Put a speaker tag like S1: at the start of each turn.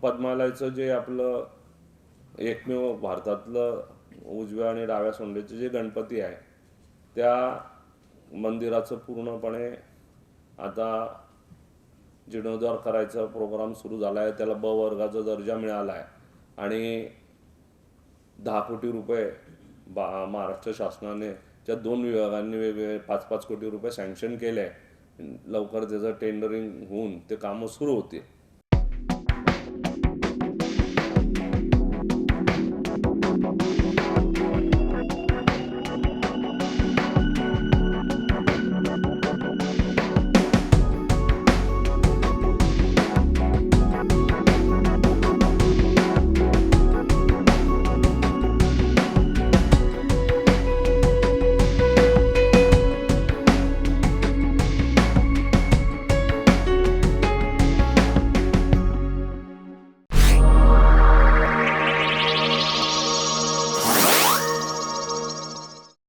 S1: पद्मालयचं जे आपलं एकमेव भारतातलं उजव्या आणि डाव्या सोंडेचे जे गणपती आहे त्या मंदिराचं पूर्णपणे आता जीर्णोद्धार करायचा प्रोग्राम सुरू झाला आहे. त्याला ब वर्गाचा दर्जा मिळाला आहे आणि 10 कोटी रुपये महाराष्ट्र शासनाने त्या 2 विभागांनी वेगवेगळे 5-5 कोटी रुपये सँक्शन केले आहे. लवकर त्याचं टेंडरिंग होऊन ते कामं सुरू होतील.